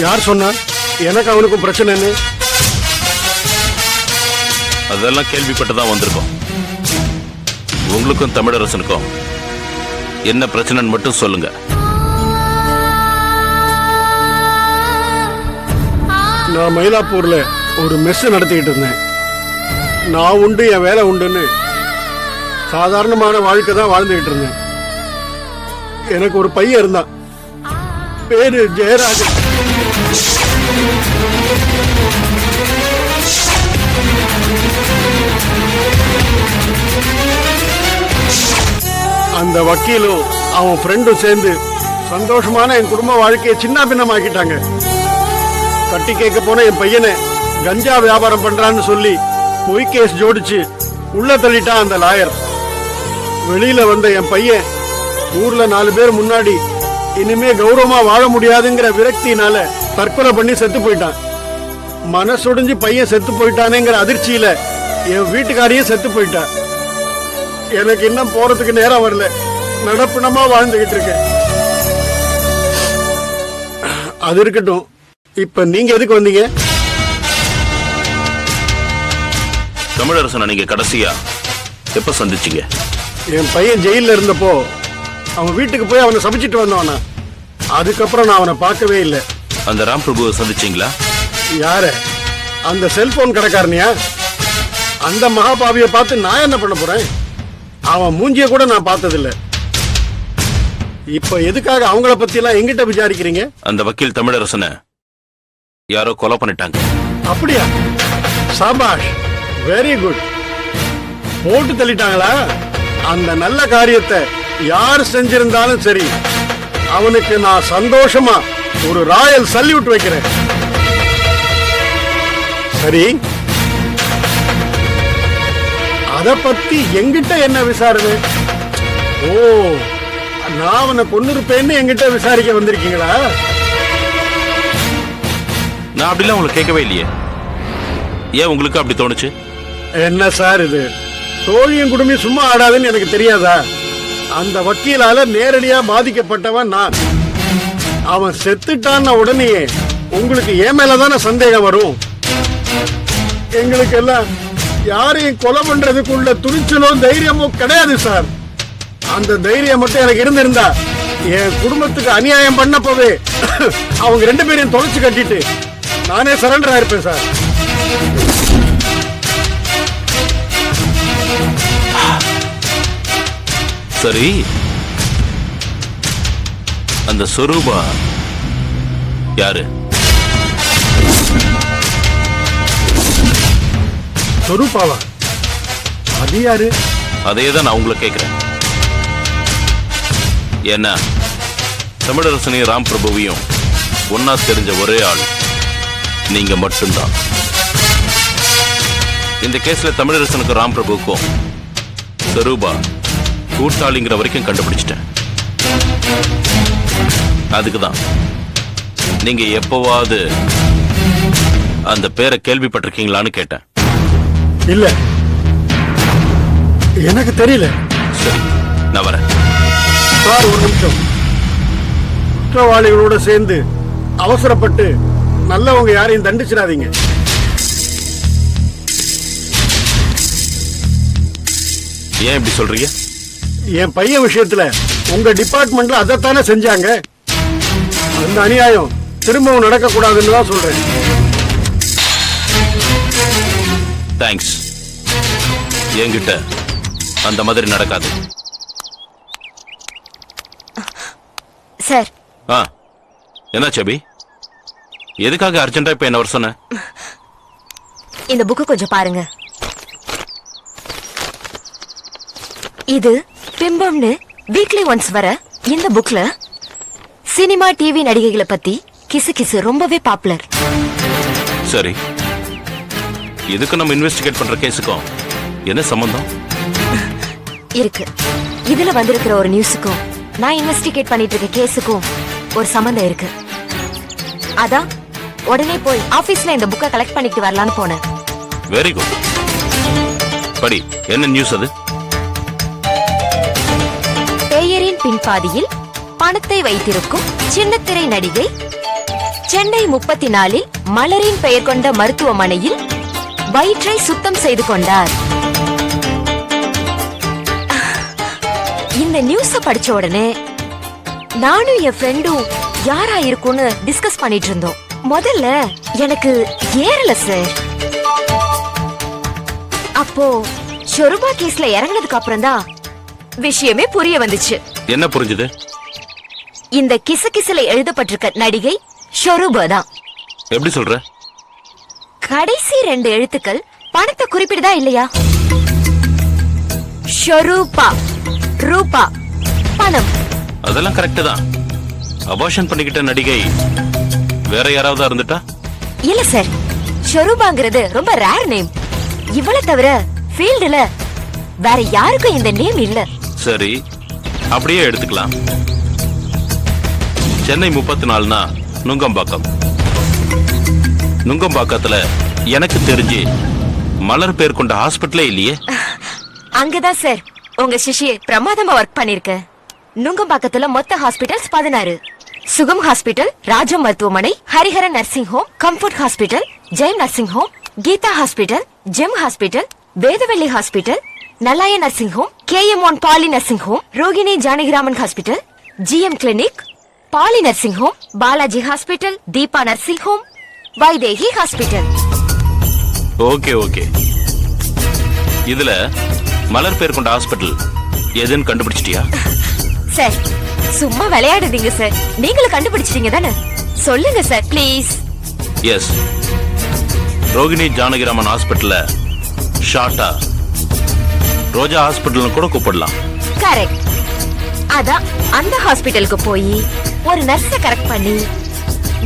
யார் சொன்னா எனக்கு அவனுக்கும் பிரச்சனைன்னு? அதெல்லாம் கேள்விப்பட்டுதான் வந்திருக்கோம். உங்களுக்கும் தமிழரசனுக்கும் என்ன பிரச்சனைன்னு மட்டும் சொல்லுங்க. நான் மயிலாப்பூர்ல ஒரு மெஸ் நடத்திக்கிட்டு இருந்தேன். நான் உண்டு என் வேலை உண்டுன்னு சாதாரணமான வாழ்க்கை தான் வாழ்ந்துகிட்டு இருந்தேன். எனக்கு ஒரு பையன் இருந்தான், பேரு ஜெயராஜன். அந்த வக்கீலும் அவன் ஃப்ரெண்டும் சேர்ந்து சந்தோஷமான என் குடும்ப வாழ்க்கையை சின்ன பின்னமாக்கிட்டாங்க. கட்டி கேட்க போன என் பையனை கஞ்சா வியாபாரம் பண்றான்னு சொல்லி பொய் கேஸ் ஜோடிச்சு உள்ள தள்ளிட்டான் அந்த லாயர். வெளியில வந்த என் பையன் ஊர்ல 4 பேர் முன்னாடி இனிமே கௌரவமா வாழ முடியாதுங்கிற விரக்தினால தற்கொலை பண்ணி செத்து போயிட்டான். மனசுடைஞ்சு பையன் செத்து போயிட்டானேங்கிற அதிர்ச்சியில என் வீட்டுக்காரியும் செத்து போயிட்டான். எனக்கு இன்னும் போறதுக்கு நேரம் வரல. நடப்பினமா வாழ்ந்துகிட்டு இருக்கேன். அது இருக்கட்டும், இப்ப நீங்க எதுக்கு வந்தீங்க? தமிழரசனை நீங்க கடைசியா எப்ப சந்திச்சீங்க? என் பையன் ஜெயில இருந்தப்போ அவன் வீட்டுக்கு போய் அவனை சமைச்சிட்டு வந்தவனா. அதுக்கப்புறம் நான் அவனை பார்க்கவே இல்லை. அந்த ராம் பிரபுவை சந்திச்சீங்களா? யார? அந்த செல்போன் கடைக்காரனியா? அந்த மகாபாவியை பார்த்து நான் என்ன பண்ண போறேன்? அவன் மூஞ்சிய கூட நான் பார்த்ததில்லை. இப்ப எதுக்காக அவங்கள பத்தி எல்லாம் எங்கிட்ட விசாரிக்கிறீங்க? அந்த வக்கீல் தமிழரசனை யாரோ கொலை பண்ணிட்டாங்க. அப்படியா? Shahbaz, very good. போட்டு தள்ளிட்டாங்களா? அந்த நல்ல காரியத்தை யார் செஞ்சிருந்தாலும் சரி, அவனுக்கு நான் சந்தோஷமா ஒரு ராயல் சல்யூட் வைக்கிறேன். சரி, அத பத்தி எங்கிட்ட என்ன விசாரணை? ஓ, நான் அவனை கொன்னிருப்பேன்னு எங்கிட்ட விசாரிக்க வந்திருக்கீங்களா? நான் அப்படிலாம் உங்களை கேட்கவே இல்லையே. ஏன் உங்களுக்கு அப்படி தோணுச்சு? என்ன சார் இது? தோழியும் குடும்பி சும்மா ஆடாதுன்னு எனக்கு தெரியாதா? அந்த வக்கீலால நேரடியா பாதிக்கப்பட்டவன் நான். அவன் செத்துட்டான உடனே உங்களுக்கு ஏன் மேலதான சந்தேகம் வரும்? எங்களுக்கு எல்லாம் யாரையும் கொலை பண்றதுக்குள்ள துணிச்சலோ தைரியமோ கிடையாது சார். அந்த தைரியம் மட்டும் எனக்கு இருந்திருந்தா என் குடும்பத்துக்கு அநியாயம் பண்ணப்பவே அவங்க 2 பேரையும் தொலைச்சு கட்டிட்டு நானே சரண்டர் ஆயிருப்பேன் சார். சரி, அந்த சொரூபா யாரு? சொரூபாவா? அது யாரு? அதையேதான் நான் உங்களை கேட்கிறேன். ஏன்னா தமிழரசனையும் ராம் பிரபுவையும் ஒன்னா தெரிஞ்ச ஒரே ஆள் நீங்க மட்டும்தான். இந்த கேஸ்ல தமிழரசனுக்கும் ராம் பிரபுவுக்கும் சொரூபா கூட்டாளிங்கிற வரைக்கும் கண்டுபிடிச்சிட்டேன். அதுக்குதான் நீங்க எப்பவாவது அந்த பேரை கேள்விப்பட்டிருக்கீங்களான்னு கேட்டேன். இல்ல, எனக்கு தெரியல. சரி, நான் வரேன். சார், ஒரு நிமிஷம். குற்றவாளிகளோட சேர்ந்து அவசரப்பட்டு நல்லவங்க யாரையும் தண்டிச்சிடாதீங்க. ஏன் இப்படி சொல்றீங்க? என் பையன் விஷயத்துல உங்க டிபார்ட்மெண்ட்ல அதைத்தானே செஞ்சாங்க. அந்த அநியாயம் திரும்பவும் நடக்க கூடாதுன்னு தான் சொல்றேன். தேங்க்ஸ். என்கிட்ட அந்த மாதிரி நடக்காது. சார். என்ன சபி, எதுக்காக அர்ஜென்டா இப்ப என்ன வர சொன்ன? இந்த புக்கு கொஞ்சம் பாருங்க. இது பிம்பம்னு வீக்லி ஒன்ஸ் வர இந்த புக்ல சினிமா டிவி நடிகைகளை பத்தி கிசு கிசு ரொம்பவே பாப்புலர். சரி, இதுக்கு நம்ம இன்வெஸ்டிகேட் பண்ற கேஸுக்கும் என்ன சம்பந்தம் இருக்கு? இதுல வந்திருக்கிற ஒரு நியூஸுக்கும் நான் இன்வெஸ்டிகேட் பண்ணிட்டு இருக்க கேஸுக்கும் ஒரு சம்பந்தம் இருக்கு. அதான் உடனே போய் ஆபீஸ்ல இந்த புக்கை கலெக்ட் பண்ணிட்டு வரலான்னு போனேன். Very good. படி, என்ன நியூஸ் அது? பெயரின் பின்பாதியில் பணத்தை வைத்திருக்கும் சின்னத்திரை நடிகை சென்னை 34 மலரின் பெயர் கொண்ட மருத்துவமனையில் வயிற்றை சுத்தம் செய்து கொண்டார். இந்த நியூஸ படிச்ச உடனே நானும் என் ஃப்ரெண்டும் யாரா இருக்கும்னு டிஸ்கஸ் பண்ணிட்டு இருந்தோம். முதல்ல எனக்கு ஏறல சார். அப்போ ஷொருபா கேஸ்ல இறங்கினதுக்கு அப்புறம் தான் விஷயமே புரிய வந்துச்சு. என்ன புரிஞ்சுது? இந்த கிசுகிசுல எழுதப்பட்டிருக்க நடிகை ஷொருபா தான். எப்படி சொல்ற? கடைசி 2 எழுத்துக்கள் பணத்தை குறிப்பிடுதா இல்லையா? ஷொருபா, ரூபா, பணம். அதெல்லாம் கரெக்ட் தான். அபார்ஷன் பண்ணிக்கிட்ட நடிகை வேற யாராவது இருந்துட்டா? இல்ல சார், ஷொருபாங்கிறது ரொம்ப ரேர் நேம். இவளை தவிர ஃபீல்டுல வேற யாருக்கும் இந்த நேம் இல்ல. சரி, அப்படியே எடுத்துக்கலாம். சென்னை 34னா நுங்கம்பாக்கம். நுங்கம்பாக்கத்துல எனக்கு தெரிஞ்சு மலர் பேர் கொண்ட ஹாஸ்பிட்டலே இல்லையே. அங்கதான் சார் உங்க சிஷியை பிரமாதமா ஒர்க் பண்ணிருக்க. நுங்கம்பாக்கத்துல மொத்த ஹாஸ்பிட்டல்ஸ் 16. சுகம் ஹாஸ்பிட்டல், ராஜம் மருத்துவமனை, Harihara nursing home, comfort hospital, Jayam nursing home, Geetha hospital, gem hospital, Vedavalli hospital, நல்லாய நர்சிங் ஹோம், KM1 பாலி nursing home, Rohini Janakiraman hospital, GM clinic, பாலி nursing home, Balaji hospital, Deepa nursing home, Vaidehi hospital. Okay okay. இதுல மலர் பேர் கொண்ட ஹாஸ்பிட்டல் எதுன்னு கண்டுபிடிச்சிட்டியா? சார் சும்மா விளையாடுதீங்க சார். நீங்களும் கண்டுபிடிச்சிட்டீங்க தானே? சொல்லுங்க sir please. Yes, Rohini Janakiraman ஹாஸ்பிட்டல்ல ஷார்ட்டா ரோஜா ஹாஸ்பிட்டல்னு கூட கூப்பிடலாம். கரெக்ட். அதான் அந்த ஹாஸ்பிட்டலுக்கு போய் ஒரு நர்ஸ கரெக்ட் பண்ணி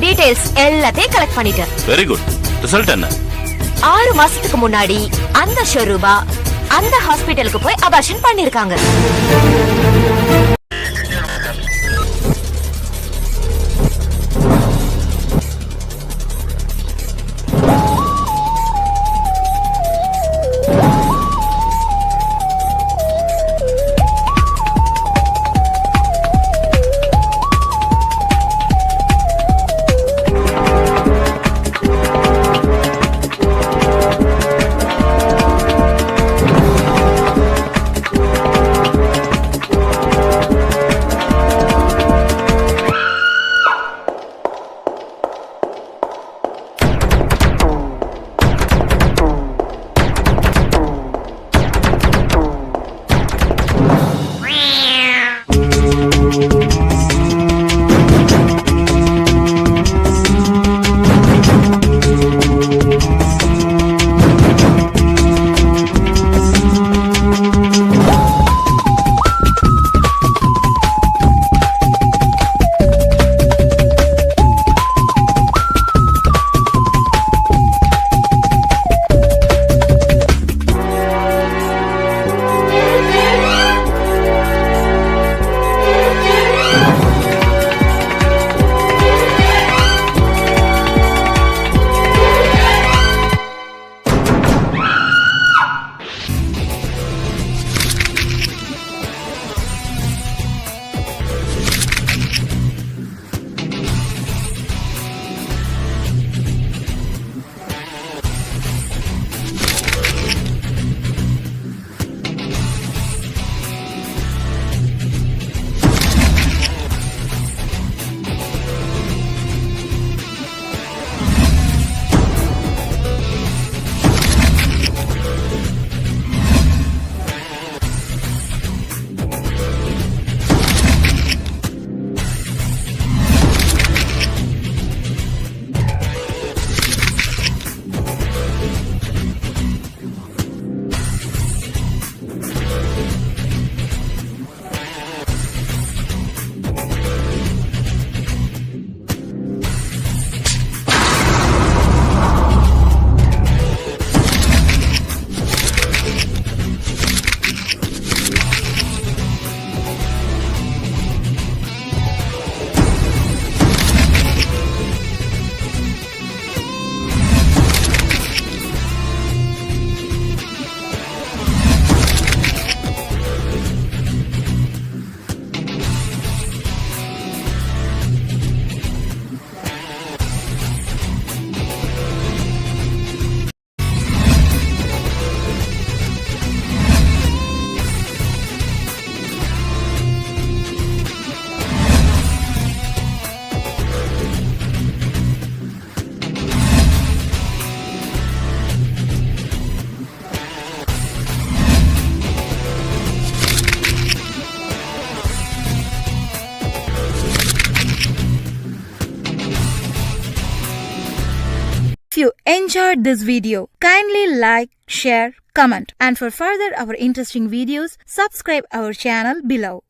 டீடைல்ஸ் எல்லாத்தையும் கலெக்ட் பண்ணிட்டேன். Very good. ரிசல்ட் என்ன? 6 மாசத்துக்கு முன்னாடி அந்த ஷொருபா அந்த ஹாஸ்பிட்டலுக்கு போய் அபார்ஷன் பண்ணிருக்காங்க. you enjoyed this video, kindly like, share, comment, and for further our interesting videos, subscribe our channel below.